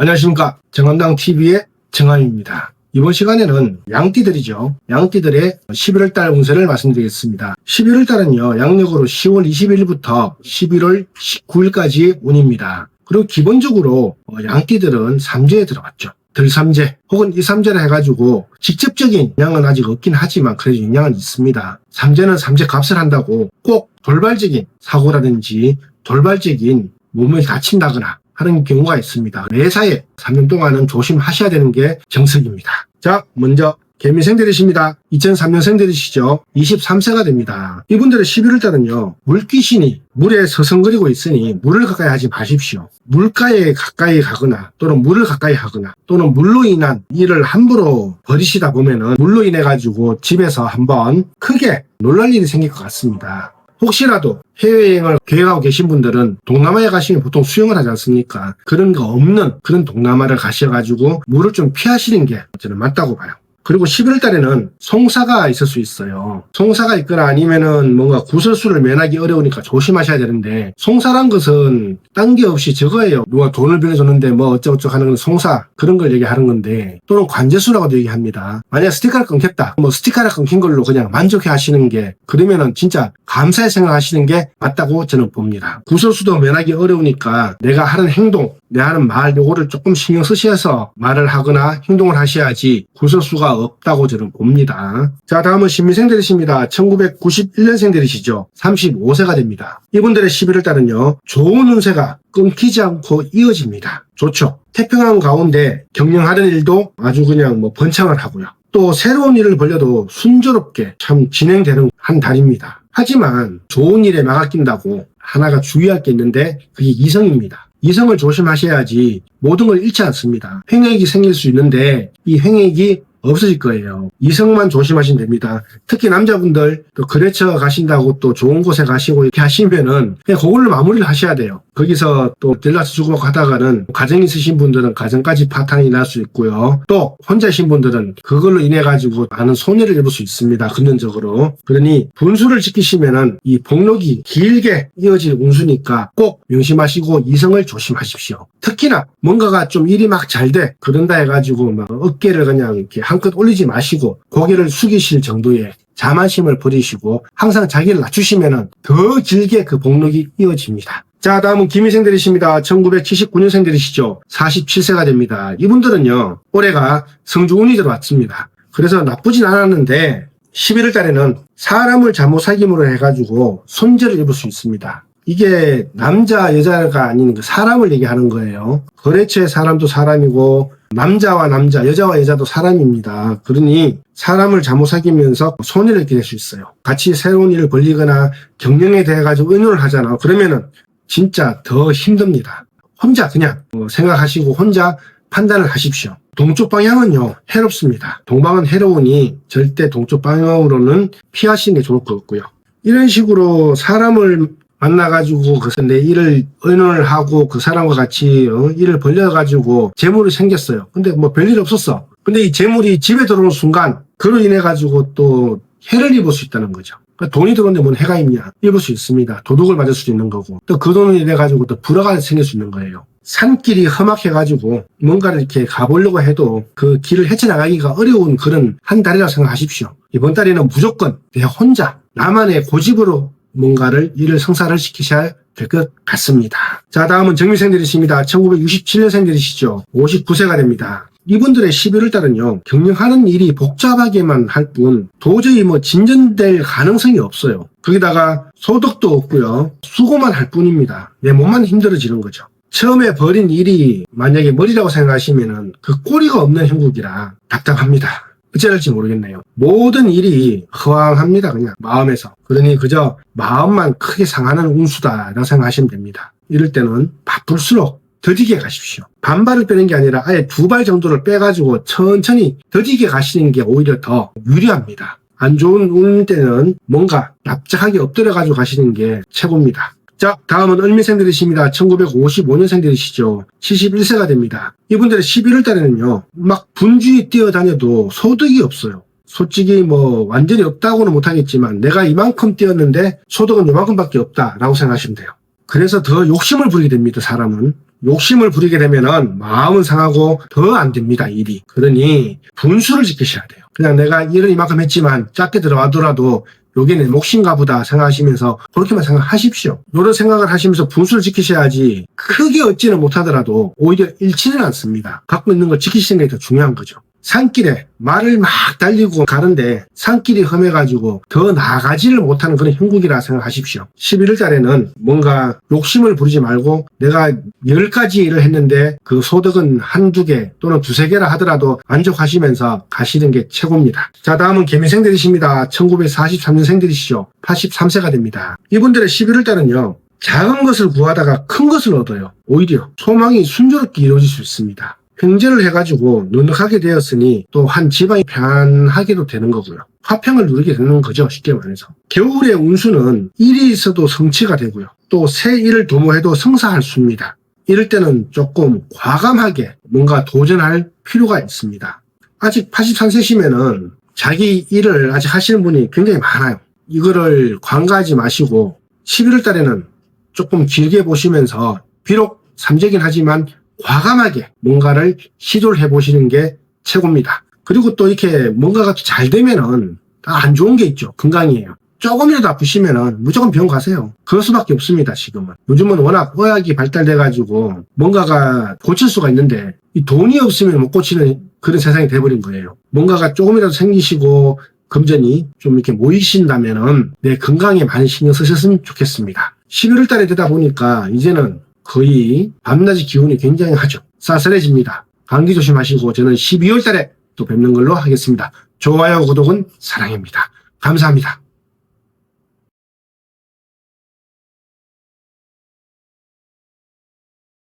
안녕하십니까. 정한당TV의 정한입니다. 이번 시간에는 양띠들이죠. 양띠들의 11월달 운세를 말씀드리겠습니다. 11월달은요, 양력으로 10월 21일부터 11월 19일까지 운입니다. 그리고 기본적으로 양띠들은 삼재에 들어갔죠. 들삼재 혹은 이삼재라 해가지고 직접적인 영향은 아직 없긴 하지만 그래도 영향은 있습니다. 삼재는 삼재 값을 한다고 꼭 돌발적인 사고라든지 돌발적인 몸을 다친다거나 하는 경우가 있습니다. 매사에 3년 동안은 조심하셔야 되는 게 정석입니다. 자, 먼저 개미생들이십니다. 2003년생들이시죠. 23세가 됩니다. 이분들의 11월달은요, 물귀신이 물에 서성거리고 있으니 물을 가까이 하지 마십시오. 물가에 가까이 가거나 또는 물을 가까이 하거나 또는 물로 인한 일을 함부로 벌이시다 보면은 물로 인해 가지고 집에서 한번 크게 놀랄 일이 생길 것 같습니다. 혹시라도 해외여행을 계획하고 계신 분들은 동남아에 가시면 보통 수영을 하지 않습니까? 그런 거 없는 그런 동남아를 가셔가지고 물을 좀 피하시는 게 저는 맞다고 봐요. 그리고 11월 달에는 송사가 있을 수 있어요. 송사가 있거나 아니면은 뭔가 구설수를 면하기 어려우니까 조심하셔야 되는데, 송사란 것은 딴 게 없이 저거예요. 누가 돈을 빌려줬는데 뭐 어쩌고저쩌고 하는 건 송사, 그런 걸 얘기하는 건데, 또는 관제수라고도 얘기합니다. 만약 스티커를 끊겠다, 뭐 스티커를 끊긴 걸로 그냥 만족해 하시는 게, 그러면은 진짜 감사히 생각하시는 게 맞다고 저는 봅니다. 구설수도 면하기 어려우니까 내가 하는 행동, 내가 하는 말, 요거를 조금 신경 쓰셔서 말을 하거나 행동을 하셔야지 구설수가 없다고 저는 봅니다. 자, 다음은 신미생들이십니다. 1991년생들이시죠. 35세가 됩니다. 이분들의 11월 달은요, 좋은 운세가 끊기지 않고 이어집니다. 좋죠. 태평한 가운데 경영하는 일도 아주 그냥 뭐 번창을 하고요. 또 새로운 일을 벌려도 순조롭게 참 진행되는 한 달입니다. 하지만 좋은 일에 막아 낀다고 하나가 주의할 게 있는데, 그게 이성입니다. 이성을 조심하셔야지 모든 걸 잃지 않습니다. 횡액이 생길 수 있는데 이 횡액이 없어질 거예요. 이성만 조심하시면 됩니다. 특히 남자분들 또 거래처 가신다고 또 좋은 곳에 가시고 이렇게 하시면은 그냥 그걸로 마무리를 하셔야 돼요. 거기서 또 연락 주고받고 하다가는 가정 있으신 분들은 가정까지 파탄이 날 수 있고요. 또 혼자신 분들은 그걸로 인해 가지고 많은 손해를 입을 수 있습니다. 금전적으로. 그러니 분수를 지키시면은 이 복록이 길게 이어질 운수니까 꼭 명심하시고 이성을 조심하십시오. 특히나 뭔가가 좀 일이 막 잘 돼, 그런다 해가지고 막 어깨를 그냥 이렇게 한껏 올리지 마시고 고개를 숙이실 정도의 자만심을 버리시고 항상 자기를 낮추시면은 더 길게 그 복록이 이어집니다. 자, 다음은 김희생들이십니다. 1979년생들이시죠. 47세가 됩니다. 이분들은요, 올해가 성주운이 들어왔습니다. 그래서 나쁘진 않았는데 11월 달에는 사람을 잘못 사귐으로 해가지고 손재를 입을 수 있습니다. 이게 남자 여자가 아닌 그 사람을 얘기하는 거예요. 거래처의 사람도 사람이고 남자와 남자, 여자와 여자도 사람입니다. 그러니 사람을 잘못 사귀면서 손해를 입게 될 수 있어요. 같이 새로운 일을 벌리거나 경영에 대해 가지고 의논을 하잖아. 그러면은 진짜 더 힘듭니다. 혼자 그냥 생각하시고 혼자 판단을 하십시오. 동쪽 방향은요, 해롭습니다. 동방은 해로우니 절대 동쪽 방향으로는 피하시는 게 좋을 것 같고요. 이런 식으로 사람을 만나가지고 내 일을 의논을 하고 그 사람과 같이 일을 벌려가지고 재물이 생겼어요. 근데 뭐 별일 없었어. 근데 이 재물이 집에 들어오는 순간 그로 인해 가지고 또 해를 입을 수 있다는 거죠. 그러니까 돈이 들어오는데 뭔 해가 있냐? 입을 수 있습니다. 도둑을 맞을 수도 있는 거고, 또 그 돈을 인해 가지고 또 불화가 생길 수 있는 거예요. 산길이 험악해가지고 뭔가를 이렇게 가보려고 해도 그 길을 헤쳐나가기가 어려운 그런 한 달이라고 생각하십시오. 이번 달에는 무조건 내 혼자 나만의 고집으로 뭔가를 일을 성사를 시키셔야 될 것 같습니다. 자, 다음은 정미생들이십니다. 1967년생들이시죠. 59세가 됩니다. 이분들의 11월 달은요, 경영하는 일이 복잡하게만 할 뿐 도저히 뭐 진전될 가능성이 없어요. 거기다가 소득도 없고요, 수고만 할 뿐입니다. 내 몸만 힘들어지는 거죠. 처음에 벌인 일이 만약에 머리라고 생각하시면은 그 꼬리가 없는 형국이라 답답합니다. 어찌할지 모르겠네요. 모든 일이 허황합니다. 그냥 마음에서. 그러니 그저 마음만 크게 상하는 운수다라고 생각하시면 됩니다. 이럴 때는 바쁠수록 더디게 가십시오. 반발을 빼는 게 아니라 아예 2발 정도를 빼가지고 천천히 더디게 가시는 게 오히려 더 유리합니다. 안 좋은 운 때는 뭔가 납작하게 엎드려가지고 가시는 게 최고입니다. 자, 다음은 을미생들이십니다. 1955년생들이시죠. 71세가 됩니다. 이분들의 11월 달에는요, 막 분주히 뛰어다녀도 소득이 없어요. 솔직히 뭐 완전히 없다고는 못하겠지만 내가 이만큼 뛰었는데 소득은 이만큼밖에 없다라고 생각하시면 돼요. 그래서 더 욕심을 부리게 됩니다. 사람은 욕심을 부리게 되면은 마음은 상하고 더 안 됩니다, 일이. 그러니 분수를 지키셔야 돼요. 그냥 내가 일을 이만큼 했지만 작게 들어가더라도 요게 내 몫인가 보다 생각하시면서 그렇게만 생각하십시오. 이런 생각을 하시면서 분수를 지키셔야지 크게 얻지는 못하더라도 오히려 잃지는 않습니다. 갖고 있는 걸 지키시는 게 더 중요한 거죠. 산길에 말을 막 달리고 가는데 산길이 험해가지고 더 나아가지를 못하는 그런 형국이라 생각하십시오. 11월 달에는 뭔가 욕심을 부리지 말고 내가 10가지 일을 했는데 그 소득은 한두 개 또는 두세 개라 하더라도 만족하시면서 가시는 게 최고입니다. 자, 다음은 개미생들이십니다. 1943년생들이시죠. 83세가 됩니다. 이분들의 11월 달은요. 작은 것을 구하다가 큰 것을 얻어요. 오히려 소망이 순조롭게 이루어질 수 있습니다. 횡재를 해가지고 넉넉하게 되었으니 또 한 집안이 편하게도 되는 거고요. 화평을 누리게 되는 거죠. 쉽게 말해서. 겨울의 운수는 일이 있어도 성취가 되고요. 또 새 일을 도모해도 성사할 수입니다. 이럴 때는 조금 과감하게 뭔가 도전할 필요가 있습니다. 아직 83세시면은 자기 일을 아직 하시는 분이 굉장히 많아요. 이거를 관가하지 마시고 11월 달에는 조금 길게 보시면서 비록 삼재긴 하지만 과감하게 뭔가를 시도를 해보시는 게 최고입니다. 그리고 또 이렇게 뭔가가 잘 되면은 다 안 좋은 게 있죠. 건강이에요. 조금이라도 아프시면은 무조건 병원 가세요. 그럴 수밖에 없습니다, 지금은. 요즘은 워낙 의학이 발달돼가지고 뭔가가 고칠 수가 있는데 이 돈이 없으면 못 고치는 그런 세상이 돼버린 거예요. 뭔가가 조금이라도 생기시고 금전이 좀 이렇게 모이신다면은 내 건강에 많이 신경 쓰셨으면 좋겠습니다. 11월 달에 되다 보니까 이제는 거의 밤낮의 기온이 굉장히 하죠. 쌀쌀해집니다. 감기 조심하시고 저는 12월 달에 또 뵙는 걸로 하겠습니다. 좋아요, 구독은 사랑입니다. 감사합니다.